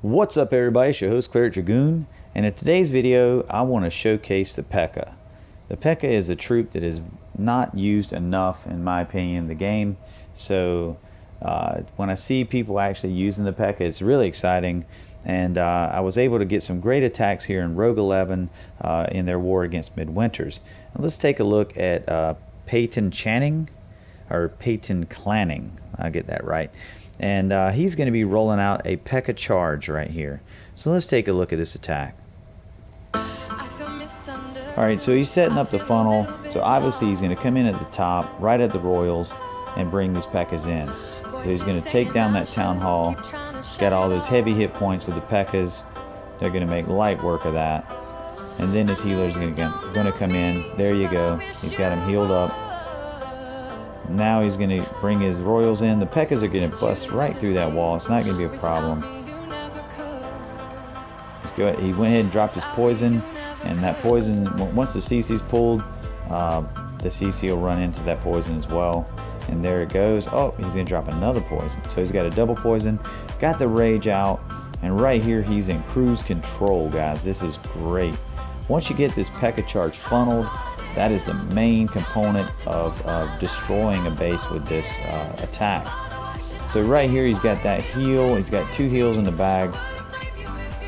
What's up everybody, it's your host Cleric Dragoon, and in today's video I want to showcase the Pekka. The Pekka is a troop that is not used enough in my opinion in the game, so when I see people actually using the Pekka, it's really exciting. And I was able to get some great attacks here in Rogue 11 in their war against Midwinters. And let's take a look at Peyton Channing, or Peyton Clanning, I'll get that right. And he's going to be rolling out a Pekka charge right here. So let's take a look at this attack. Alright, so he's setting up the funnel. So obviously he's going to come in at the top, right at the Royals, and bring these Pekkas in. So he's going to take down that Town Hall. He's got all those heavy hit points with the Pekkas. They're going to make light work of that. And then his healers are going to come in. There you go. He's got him healed up. Now he's going to bring his Royals in. The Pekkas are going to bust right through that wall. It's not going to be a problem. Let's go ahead. He went ahead and dropped his poison. And that poison, once the CC's pulled, the CC will run into that poison as well. And there it goes. Oh, he's going to drop another poison. So he's got a double poison. Got the rage out. And right here he's in cruise control, guys. This is great. Once you get this Pekka charge funneled, that is the main component of destroying a base with this attack. So right here he's got that heal. He's got 2 heals in the bag.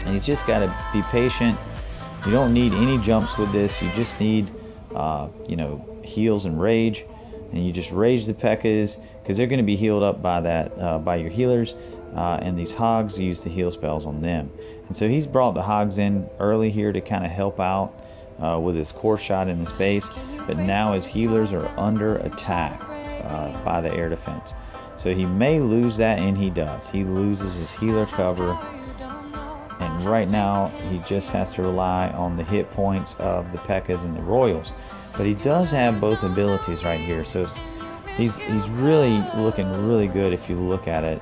And you just got to be patient. You don't need any jumps with this. You just need, you know, heals and rage. And you just rage the Pekkas because they're going to be healed up by that by your healers. And these hogs use the heal spells on them. And so he's brought the hogs in early here to kind of help out with his core shot in this base, but now his healers are under attack by the air defense. So he may lose that, and he does. He loses his healer cover, and right now he just has to rely on the hit points of the Pekkas and the Royals. But he does have both abilities right here, so he's really looking really good if you look at it.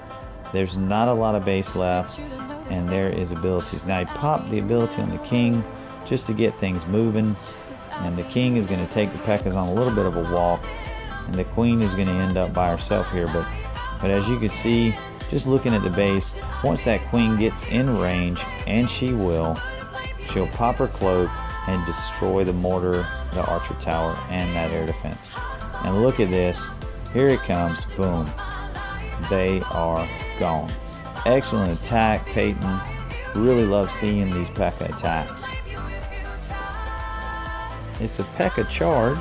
There's not a lot of base left, and there is abilities. Now he popped the ability on the King just to get things moving, and the King is going to take the Pekkas on a little bit of a walk, and the Queen is going to end up by herself here. But as you can see, just looking at the base, once that Queen gets in range, and she'll pop her cloak and destroy the mortar, the archer tower, and that air defense. And look at this, here it comes, boom, they are gone. Excellent attack, Peyton. Really love seeing these Pekka attacks. It's a Pekka charge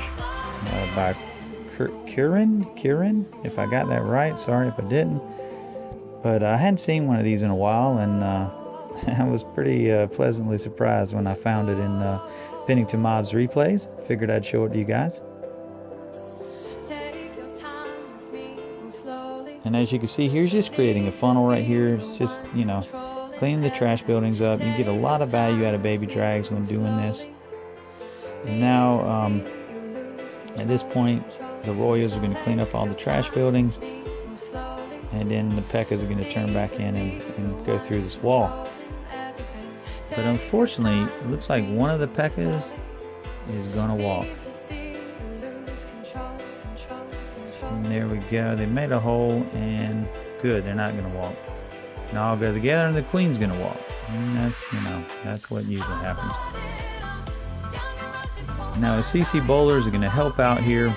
by Kieran, if I got that right. Sorry if I didn't. But I hadn't seen one of these in a while, and I was pretty pleasantly surprised when I found it in Pennington Mobs replays. Figured I'd show it to you guys. And as you can see, here's just creating a funnel right here. It's just, you know, cleaning the trash buildings up. You get a lot of value out of baby drags when doing this. And now, at this point, the Royals are going to clean up all the trash buildings. And then the Pekkas are going to turn back in and go through this wall. But unfortunately, it looks like one of the Pekkas is going to walk. And there we go. They made a hole, and good. They're not going to walk. Now I'll go together, and the Queen's going to walk. And that's, you know, that's what usually happens. Now his CC bowlers are going to help out here.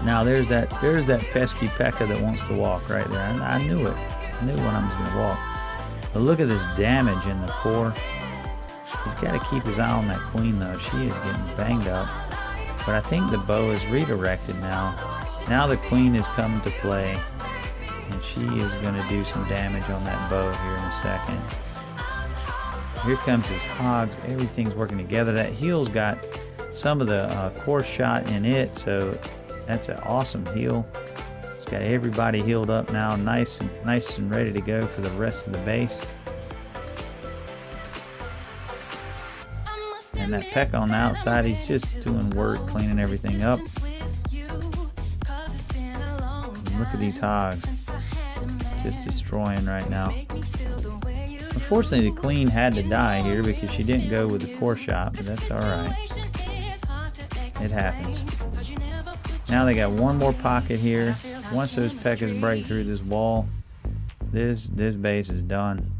Now there's that pesky Pekka that wants to walk right there. I knew it. I knew when I was going to walk. But look at this damage in the core. He's got to keep his eye on that Queen though. She is getting banged up. But I think the bow is redirected now. Now the Queen has come to play, and she is going to do some damage on that bow here in a second. Here comes his hogs. Everything's working together. That heal's got some of the core shot in it, so that's an awesome heal. It's got everybody healed up now, nice and ready to go for the rest of the base. And that Pekka on the outside, he's just doing work, cleaning everything up. And look at these hogs, just destroying right now. Unfortunately, the Queen had to die here because she didn't go with the core shot, but that's alright. It happens. Now they got one more pocket here. Once those pekkas break through this wall, this base is done.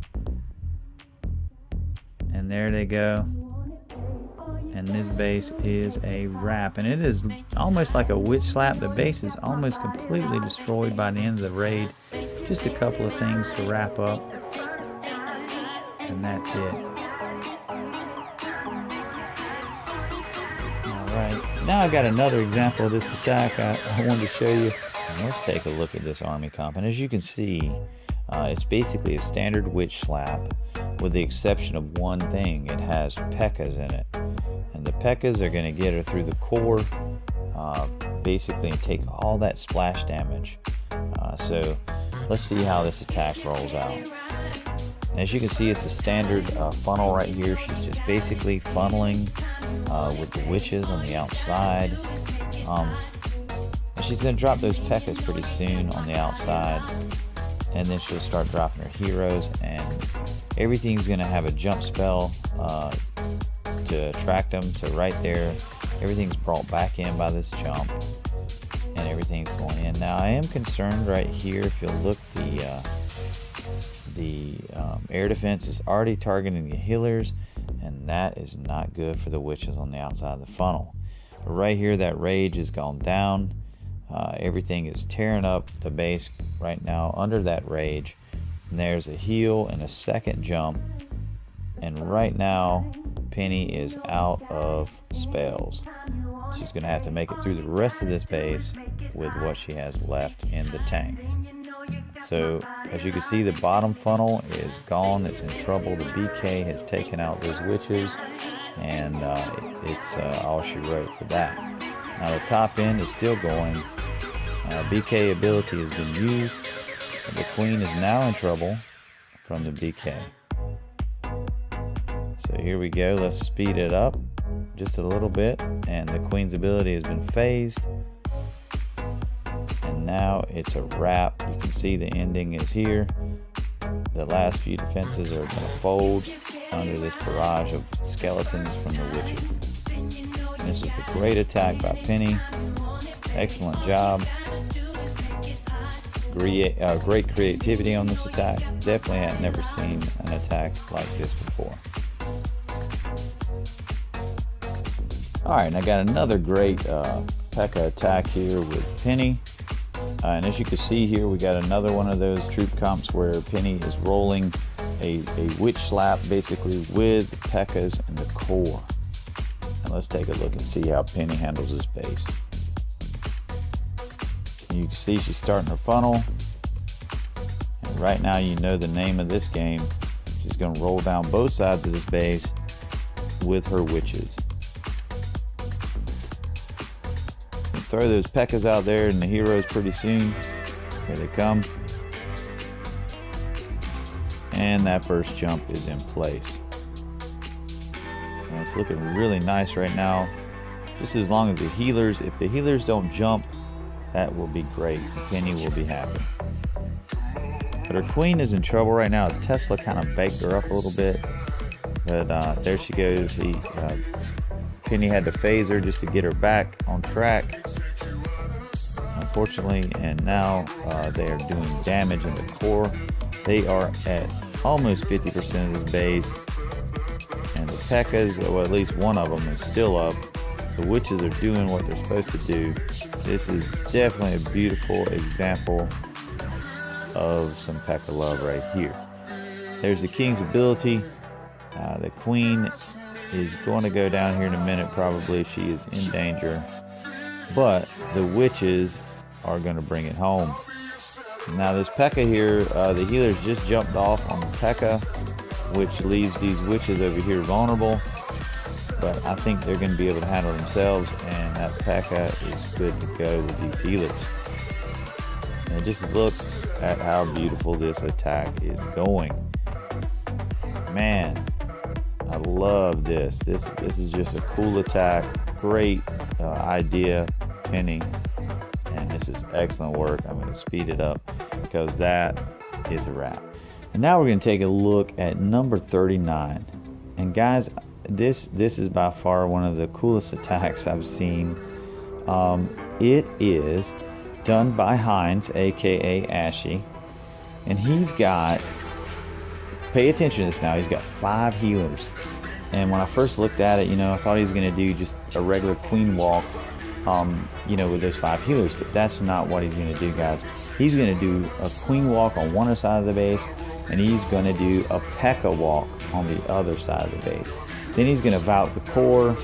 And there they go. And this base is a wrap. And it is almost like a witch slap. The base is almost completely destroyed by the end of the raid. Just a couple of things to wrap up. And that's it. Alright, now I got another example of this attack I wanted to show you. And let's take a look at this army comp. And as you can see, it's basically a standard witch slap with the exception of one thing. It has pekkas in it. And the pekkas are going to get her through the core, basically, and take all that splash damage. So let's see how this attack rolls out. As you can see, it's a standard funnel right here. She's just basically funneling with the witches on the outside. And she's going to drop those pekkas pretty soon on the outside. And then she'll start dropping her heroes. And everything's going to have a jump spell to attract them. So right there, everything's brought back in by this jump. And everything's going in. Now I am concerned right here. If you'll look, the air defense is already targeting the healers, and that is not good for the witches on the outside of the funnel. But right here, that rage has gone down. Everything is tearing up the base right now under that rage. And there's a heal and a second jump. And right now, Penny is out of spells. She's going to have to make it through the rest of this base with what she has left in the tank. So, as you can see, the bottom funnel is gone. It's in trouble. The BK has taken out those witches, and it's all she wrote for that. Now, the top end is still going. BK ability has been used. The queen is now in trouble from the BK. So here we go. Let's speed it up just a little bit, and the queen's ability has been phased. And now it's a wrap. You can see the ending is here. The last few defenses are going to fold under this barrage of skeletons from the witches. And this was a great attack by Penny. Excellent job. Great creativity on this attack. Definitely had never seen an attack like this before. Alright, and I got another great Pekka attack here with Penny. And as you can see here, we got another one of those troop comps where Penny is rolling a witch slap basically with Pekkas in the core. And let's take a look and see how Penny handles this base. You can see she's starting her funnel. And right now you know the name of this game. She's going to roll down both sides of this base with her witches. Throw those Pekkas out there and the heroes pretty soon. Here they come. And that first jump is in place. And it's looking really nice right now. Just as long as the healers, if the healers don't jump, that will be great. Penny will be happy. But her queen is in trouble right now. Tesla kind of baked her up a little bit. But there she goes. Penny had to phase her just to get her back on track, unfortunately, and now they are doing damage in the core. They are at almost 50% of this base, and the Pekkas, well, at least one of them is still up. The witches are doing what they're supposed to do. This is definitely a beautiful example of some Pekka love right here. There's the king's ability. The queen is going to go down here in a minute probably. She is in danger, but the witches are going to bring it home. Now this Pekka here, the healers just jumped off on the Pekka, which leaves these witches over here vulnerable, but I think they're going to be able to handle themselves, and that Pekka is good to go with these healers. And just look at how beautiful this attack is going. Man, I love this. This is just a cool attack. Great idea, Penny. And this is excellent work. I'm going to speed it up because that is a wrap. And now we're going to take a look at number 39. And guys, this is by far one of the coolest attacks I've seen. It is done by Heinz, aka Ashy, and he's got, pay attention to this now, he's got 5 healers. And when I first looked at it, you know, I thought he was going to do just a regular queen walk, you know, with those 5 healers, but that's not what he's going to do, guys. He's going to do a queen walk on one side of the base, and he's going to do a Pekka walk on the other side of the base. Then he's going to vault the core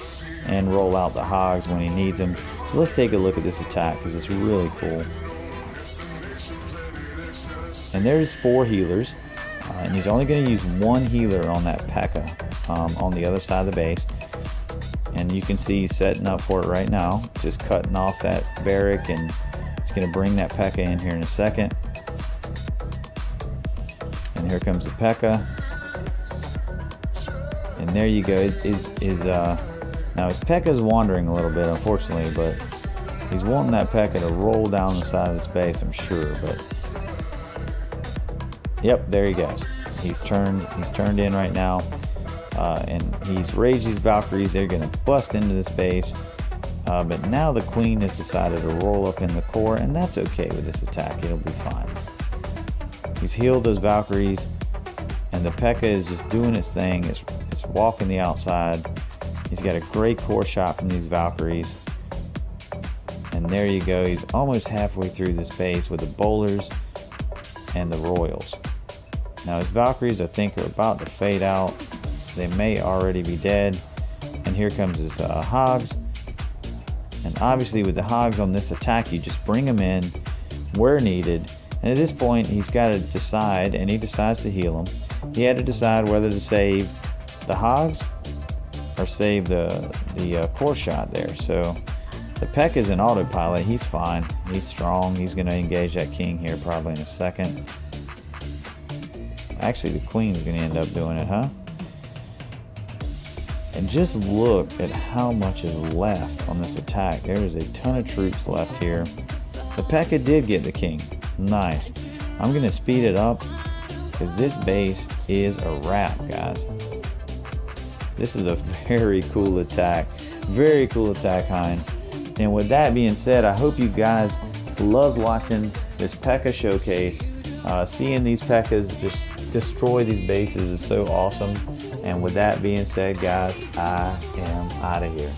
and roll out the hogs when he needs them. So let's take a look at this attack, because it's really cool. And there's 4 healers, and he's only going to use 1 healer on that Pekka on the other side of the base. And you can see he's setting up for it right now, just cutting off that barrack, and it's going to bring that Pekka in here in a second. And here comes the Pekka. And there you go. Now his Pekka's wandering a little bit, unfortunately, but he's wanting that Pekka to roll down the side of the space, I'm sure. But yep, there he goes. He's turned in right now, and he's raged these Valkyries. They're going to bust into the space, but now the Queen has decided to roll up in the core, and that's okay with this attack. It'll be fine. He's healed those Valkyries, and the Pekka is just doing its thing. It's walking the outside. He's got a great core shot from these Valkyries. And there you go. He's almost halfway through this base with the bowlers and the royals. Now his Valkyries, I think, are about to fade out. They may already be dead. And here comes his hogs. And obviously with the hogs on this attack, you just bring them in where needed. And at this point, he's got to decide, and he decides to heal them. He had to decide whether to save the hogs or save the core shot there. So the Pekka is in autopilot. He's fine. He's strong. He's going to engage that king here probably in a second. Actually, the queen is going to end up doing it, huh? And just look at how much is left on this attack. There is a ton of troops left here. The Pekka did get the king. Nice. I'm going to speed it up because this base is a wrap, guys. This is a very cool attack. Very cool attack, Heinz. And with that being said, I hope you guys loved watching this Pekka showcase. Seeing these Pekkas just destroy these bases is so awesome. And with that being said, guys, I am out of here.